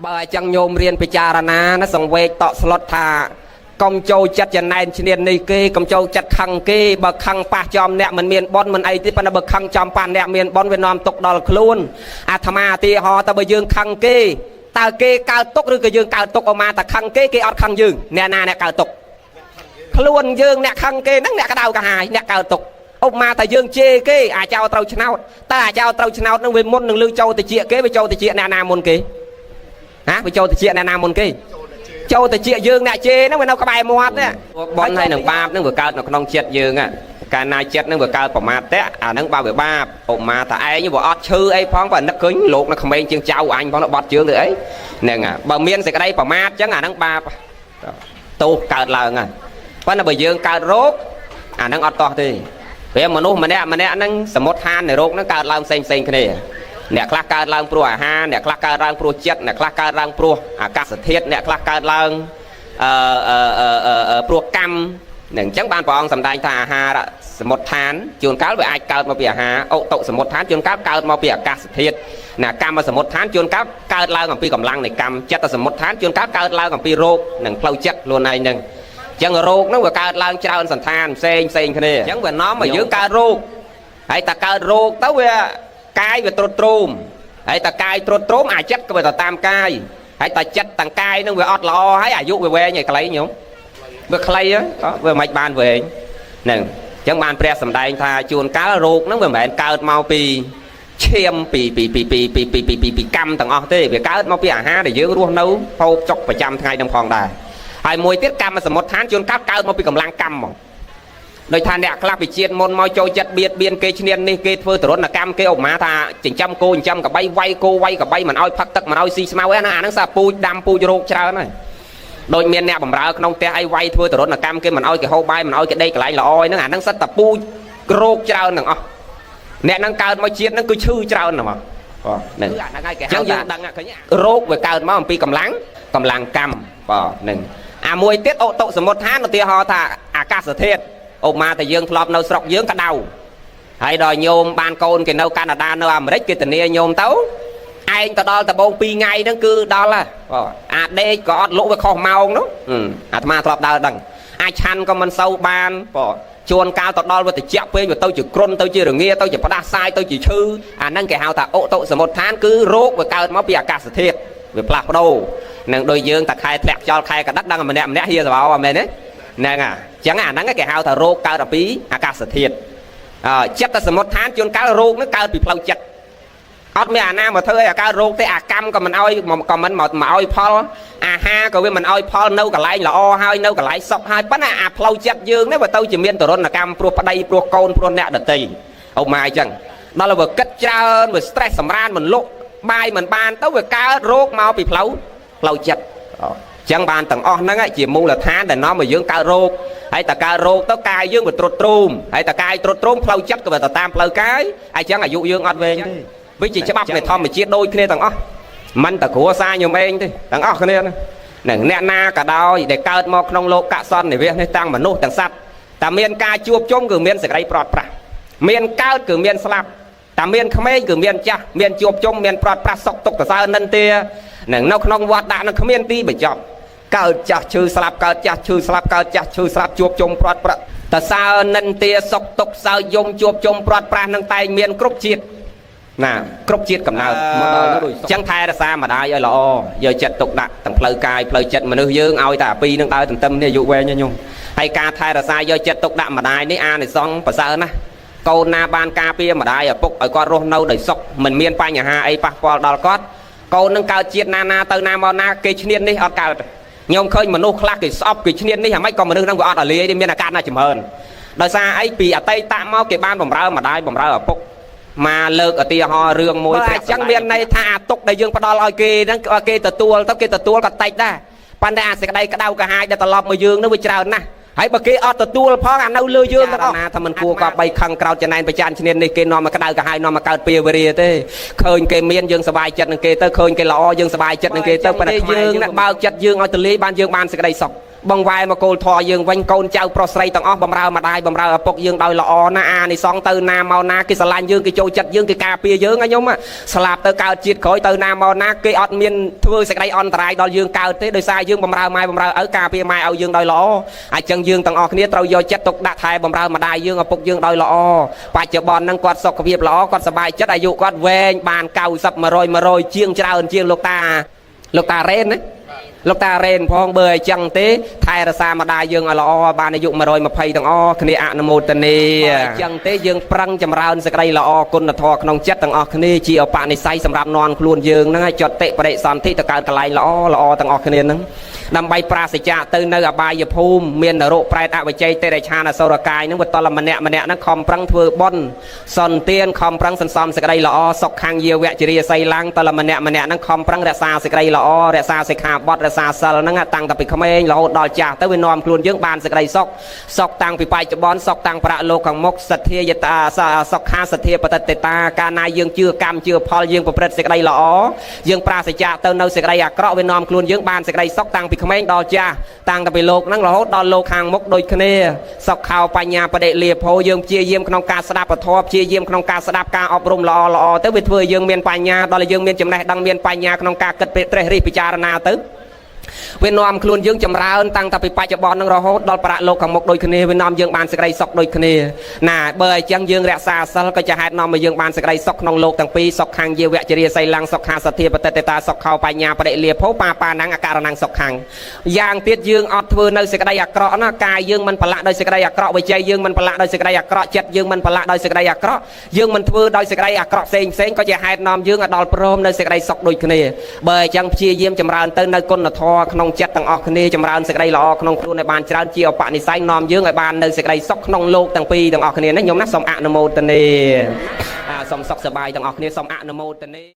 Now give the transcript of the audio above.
បើចឹងញោមរៀនពិចារណាណាសង្វេគតក់ស្លុតថាកុំចូលចិត្តចំណែនឈ្នាននេះគេកុំចូលចិត្តខឹងគេបើខឹងប៉ះចំអ្នកមិនមានបនមិនអីទេប៉ុន្តែបើខឹងចំប៉ះអ្នកមានបនវានាំទុកដល់ខ្លួនអាត្មាឧទាហរណ៍តែបើយើងខឹងគេតើគេកើតទុកឬក៏យើងកើតទុកអមកតែខឹងគេគេអត់ខឹងយើងអ្នកណាអ្នកកើតទុកខ្លួនយើងអ្នកខឹងគេហ្នឹងអ្នកក្តៅកាហាយអ្នកកើតទុកឧបមាតែយើងជេរគេអាចោត្រូវឆ្នោតតើអាចោត្រូវឆ្នោតនឹងវាមុននឹងលឺចូលតិចគេវាចូលតិចអ្នកណាមុនគេណាវាចូលតិចអ្នកណាមុនគេចូលតិចយើងអ្នកជេរហ្នឹងវានៅក្បែរមាត់នេះបនហើយនឹងបាបហ្នឹងវាកើតនៅក្នុងចិត្តយើងកាលណាចិត្តហ្នឹងវាកើតប្រមាទតែអាហ្នឹងបើវាបាបឧបមាថាឯងវាអត់ឈឺអីផងបើនឹកឃើញលោកនៅក្មេងជាងចៅអញផងបត់ជើងទៅអីហ្នឹងបើមានសេចក្តីប្រមាទអញ្ចឹងអាហ្នឹងបាបទោសកើតឡើងហើយប៉ុន្តែបើយើងកើតរោគអាហ្នឹងអត់តោះទេពេលមនុស្សម្នាក់ហ្នឹងសមុទ្រឋាននៃរោគហ្នឹងកើតឡើងផ្សេងគ្នាអ្នកខ្លះកើតឡើងព្រោះអាហារអ្នកខ្លះកើតឡើងព្រោះចិត្តអ្នកខ្លះកើតឡើងព្រោះអាកាសធាតុអ្នកខ្លះកើតឡើងព្រោះកម្មនឹងអញ្ចឹងបានព្រះអង្គសម្ដែងថាអាហារសមុទ្រឋានជួនកាលវាអាចកើតមកពីអាហារឧតុសមុទ្រឋានជួនកាលកើតមកពីអាកាសធាតុណាកម្មសមុទ្រឋានជួនកាលកើតឡើងអំពីកម្លាំងនៃកម្មចិត្តសមុទ្រឋានជួនកាលកើតឡើងអំពីរោគនិងផ្លូវចិត្តខ្លួនឯងហ្នឹងអញ្ចឹងរោគហ្នឹងវាកើតឡើងច្រើនសន្តានផ្សេងគ្នាអញ្ចឹងវានាំឲ្យយើងកើតរោគហើយតែកើតរោគទៅវាកាយវាត្រុតត្រោមហើយតែកាយត្រុតត្រោមអាចិត្តក៏វាទៅតាមកាយហើយតែចិត្តទាំងកាយនឹងវាអត់ល្អហើយអាយុវាវែងហើយខ្លីញោមវាខ្លីវាមិនបានវែងហ្នឹងអញ្ចឹងបានព្រះសម្ដែងថាជួនកាលរោគហ្នឹងវាមិនមែនកើតមកពីឈាមពីកម្មទាំងអស់ទេវាកើតមកពីអាហារដែលយើងរស់នៅហូបចុកប្រចាំថ្ងៃនឹងផងដែរហើយមួយទៀតកម្មសមុទ្រឋានជួនកាលកើតមកពីកម្លាំងកម្មហ្មងដោយថាអ្នកខ្លះពីជាតិមុនមកចូលចិត្តបៀតបៀនគេឈ្នាននេះគេធ្វើទរណកម្មគេឧបមាថាចិញ្ចឹមគោចិញ្ចឹមកបីវាយគោវាយកបីមិនឲ្យផឹកទឹកមិនឲ្យស៊ីស្មៅឯណាអាហ្នឹងសាពូជដាំពូជរោគច្រើនហើយដូចមានអ្នកបំរើក្នុងផ្ទះអីវាយធ្វើទរណកម្មគេមិនឲ្យគេហូបបាយមិនឲ្យគេដេកកន្លែងល្អហ្នឹងអាហ្នឹងសិតតែពូជរោគច្រើនទាំងអស់អ្នកហ្នឹងកើតមកជាតិហ្នឹងគឺឈឺច្រើនហ្មងហ្នឹងអាហ្នឹងហើយគេហៅថាយើងដឹងឃើញរោគវាកើតមកអំពីកម្លាំងកម្មហ្នឹងអាមួយទៀតឧតុសមុទ្រឋានឧទាហរណ៍ថាអាកាសធាតុឧបមាតែយើងធ្លាប់នៅស្រុកយើងក្តៅហើយដល់ញោមបានកូនគេនៅកាណាដានៅអាមេរិកគេធានាញោមទៅឯងទៅដល់ដបង2ថ្ងៃហ្នឹងគឺដល់ហើយអាដេកក៏អត់លក់វាខុសម៉ោងនោះអាត្មាធ្លាប់ដើរដឹងអាចឆាន់ក៏មិនសូវបានជួនកាលទៅដល់វាត្រជាក់ពេកវាទៅជាគ្រុនទៅជារងាទៅជាផ្ដាសាយទៅជាឈឺអាហ្នឹងគេហៅថាឧតុសមុទ្រឋានគឺរោគវាកើតមកពីអាកាសធាតុវាផ្លាស់ប្ដូរនឹងដូចយើងតែខែធ្លាក់ខ្យល់ខែកដឹកដឹងម្នាក់ហៀសបោអមែនទេហ្នឹងអញ្ចឹងអាហ្នឹងគេហៅថារោគកើតពីអាកាសធាតុចិត្តសមុទ្រឋានជួនកាលរោគហ្នឹងកើតពីផ្លូវចិត្តអត់មានអាណាមកធ្វើឲ្យកើតរោគទេអាកម្មក៏មិនឲ្យមកឲ្យផលអាហារក៏វាមិនឲ្យផលនៅកន្លែងល្អហើយនៅកន្លែងសុខហើយប៉ុន្តែអាផ្លូវចិត្តយើងនេះវាទៅជាមានទរណកម្មព្រោះប្តីព្រោះកូនព្រោះអ្នកដតីឧបមាអញ្ចឹងដល់វាគិតច្រើនវា stress សម្រានមិនលក់បាយមិនបានទៅវាកើតរោគមកពីផ្លូវចិត្តចឹងបានទាំងអស់ហ្នឹងជាមូលដ្ឋានដែលនាំឲ្យយើងកើតរោគហើយតើកើតរោគទៅកាយយើងវាត្រុតត្រោមហើយតើកាយត្រុតត្រោមផ្លូវចិត្តក៏វាទៅតាមផ្លូវកាយហើយចឹងអាយុយើងអត់វែងទេវាជាច្បាប់នៃធម្មជាតិដូចគ្នាទាំងអស់មិនតែគ្រួសារញោមឯងទេទាំងអស់គ្នាហ្នឹងអ្នកណាក៏ដោយដែលកើតមកក្នុងលោកកសន្និវាសនេះទាំងមនុស្សទាំងសត្វតែមានការជួបជុំគឺមានសេចក្តីប្រត់ប្រាស់មានកើតគឺមានស្លាប់តែមានក្មេងគឺមានចាស់មានជួបជុំមានប្រត់ប្រាស់សុខទុក្ខសរសើរនិន្ទានៅក្នុងវត្តដាក់នឹងគ្មានទីបញ្ចប់កើតចាស់ឈឺស្លាប់កើតចាស់ឈឺស្លាប់កើតចាស់ឈឺស្លាប់ជួបជុំប្រត់ប្រាស់តសើនិន្ទាសុខទុក្ខសើយំជួបជុំប្រត់ប្រាស់នឹងតែងមានគ្រប់ជាតិណាគ្រប់ជាតិកំណើតមកដល់នោះអញ្ចឹងថែរក្សាម្ដាយឲ្យល្អយកចិត្តទុកដាក់ទាំងផ្លូវកាយផ្លូវចិត្តមនុស្សយើងឲ្យតែពីរនឹងដើរទន្ទឹមនេះអាយុវែងញោមហើយការថែរក្សាយកចិត្តទុកដាក់ម្ដាយនេះអានិសង្សប្រសើរណាស់កូនណាបានការពារម្ដាយឪពុកឲ្យគាត់រស់នៅដោយសុខមិនមានបញ្ហាអីប៉ះពាល់ដល់គាត់កូននឹងកើតជាតិណាទៅណាមកណាគេឈ្នាននេះអត់កើតញោមឃើញមនុស្សខ្លះគេស្អប់គេឈ្នាននេះហ្មងក៏មនុស្សនឹងវាអត់អាលាយមានអាការណាចម្រើនដោយសារអីពីអតីតមកគេបានបំរើម្ដាយបំរើឪពុកមកលើកឧទាហរណ៍រឿងមួយអញ្ចឹងមានន័យថាអាទុកដែលយើងផ្ដល់ឲ្យគេហ្នឹងគេទទួលទៅគេទទួលក៏តិចដែរប៉ុន្តែអាសេចក្តីក្តៅក្រហាយដែលត្រឡប់មកយើងនោះវាច្រើនណាស់ហើយបើគេអត់ទទួលផងអានៅលើយើងទាំងអស់ណាថាមិនគួរក៏បីខឹងក្រោតចំណែនប្រចាំឈ្នាននេះគេនាំមកក្តៅក្រហាយនាំមកកើតពៀវេរាទេឃើញគេមានយើងសប្បាយចិត្តនឹងគេទៅឃើញគេល្អយើងសប្បាយចិត្តនឹងគេទៅប៉ុន្តែយើងបើកចិត្តយើងឲ្យទលាយបានយើងបានសេចក្តីសុខ បងវាយមកគោលធរយើងវិញកូនចៅប្រុសស្រីទាំងអស់បំរើម្ដាយបំរើឪពុកយើងដោយល្អណាអានិសងទៅណាមកណាគេស្រឡាញ់យើងគេចូលចិត្តយើងគេការពារយើងណាញោមស្លាប់ទៅកើតជាតិក្រោយទៅណាមកណាគេអត់មានធ្វើសេចក្តីអន្តរាយដល់យើងកើតទេដោយសារយើងបំរើម៉ែបំរើឪការពារម៉ែឲ្យយើងដោយល្អអញ្ចឹងយើងទាំងអស់គ្នាត្រូវយកចិត្តទុកដាក់ថែបំរើម្ដាយយើងឪពុកយើងដោយល្អបច្ចុប្បន្នហ្នឹងគាត់សុខភាពល្អគាត់សប្បាយចិត្តអាយុគាត់វែងបាន90 100ជាងច្រើនជាងលោកតារ៉េនណាលោកតារ៉េនផងបើអញ្ចឹងទេថែរក្សាម្ដាយយើងឲ្យល្អបានអាយុ120ទាំងអស់គ្នាអនុមោទនាអញ្ចឹងទេយើងប្រឹងចម្រើនសេចក្តីល្អគុណធម៌ក្នុងចិត្តទាំងអស់គ្នាជាឧបនិស្ស័យសម្រាប់នាំខ្លួនយើងហ្នឹងឲ្យចត់តិបរិសន្ធិទៅកើតកន្លែងល្អទាំងអស់គ្នាហ្នឹងដើម្បីប្រាសចាកទៅនៅអបាយភូមិមាននរកប្រែតអវជ័យទេរឆានអសុរកាយហ្នឹងវាតលម្នាក់ហ្នឹងខំប្រឹងធ្វើបុណ្យសន្តានខំប្រឹងសន្សំសេចក្តីល្អសុខខាងយាវៈជារាសីឡាំងតលម្នាក់ហ្នឹងខំប្រឹងរក្សាសេចក្តីល្អរក្សាសិក្ខាបទរក្សាសិលហ្នឹងតាំងតែពីក្មេងរហូតដល់ចាស់ទៅវានាំខ្លួនយើងបានសេចក្តីសុខតាំងពីបច្ចុប្បន្នសុខតាំងប្រាក់លោកខាងមុខសទ្ធាយតាសុខាសទ្ធាបតតិតាកាលណាយើងជឿកម្មជឿផលយើងប្រព្រឹត្តសេចក្តីល្អយើងប្រាសចាកទៅនៅសេចក្តីអាក្រក់វានាំខ្លួនយើងបានសេចក្តីសុខតាំងពីក្មេងដល់ចាស់តាំងតែពីលោកហ្នឹងរហូតដល់លោកខាងមុខដូចគ្នាសុខខោបញ្ញាបដិលាភោយើងព្យាយាមក្នុងការស្ដាប់ពធព្យាយាមក្នុងការស្ដាប់ការអប់រំល្អទៅវាធ្វើយើងមានបញ្ញាដល់យើងមានចំណេះដឹងមានបញ្ញាក្នុងការគិតត្រេះរិះពិចារណាទៅវានាំខ្លួនយើងចម្រើនតាំងតែពីបច្ចុប្បន្ននឹងរហូតដល់ប្រាក់លោកខាងមុខដូចគ្នាវានាំយើងបានសេចក្តីសុខដូចគ្នាណាបើអញ្ចឹងយើងរក្សាសិលក៏ជាហេតុនាំឲ្យយើងបានសេចក្តីសុខក្នុងលោកទាំងពីរសុខខាងយាវៈជារាសីឡាំងសុខាសទ្ធាបតតិតាសុខខោបញ្ញាបដិលាភោបាណាំងអករណังសុខខាងយ៉ាងទៀតយើងអត់ធ្វើនៅសេចក្តីអាក្រក់ណាកាយយើងមិនប្រឡាក់ដោយសេចក្តីអាក្រក់វិជ័យយើងមិនប្រឡាក់ដោយសេចក្តីអាក្រក់ចិត្តយើងមិនប្រឡាក់ដោយសេចក្តីអាក្រក់យើងមិនធ្វើដោយសេចក្តីអាក្រក់ផ្សេងក៏ជាហេតុនាំយើងឲ្យដល់ព្រមនៅសេចក្តីសុខដូចគ្នាបើអញ្ចឹងព្យាយាមចម្រើនទៅនៅគុណធម៌ក្នុងចិត្តទាំងអស់គ្នាចម្រើនសេចក្តីល្អក្នុងខ្លួនឲ្យបានច្រើនជាឧបនិស្ស័យនាំយើងឲ្យបាននៅសេចក្តីសុខក្នុងលោកទាំងពីរទាំងអស់គ្នានេះខ្ញុំណាសូមអនុមោទនាសូមសុខសប្បាយទាំងអស់គ្នាសូមអនុមោទនា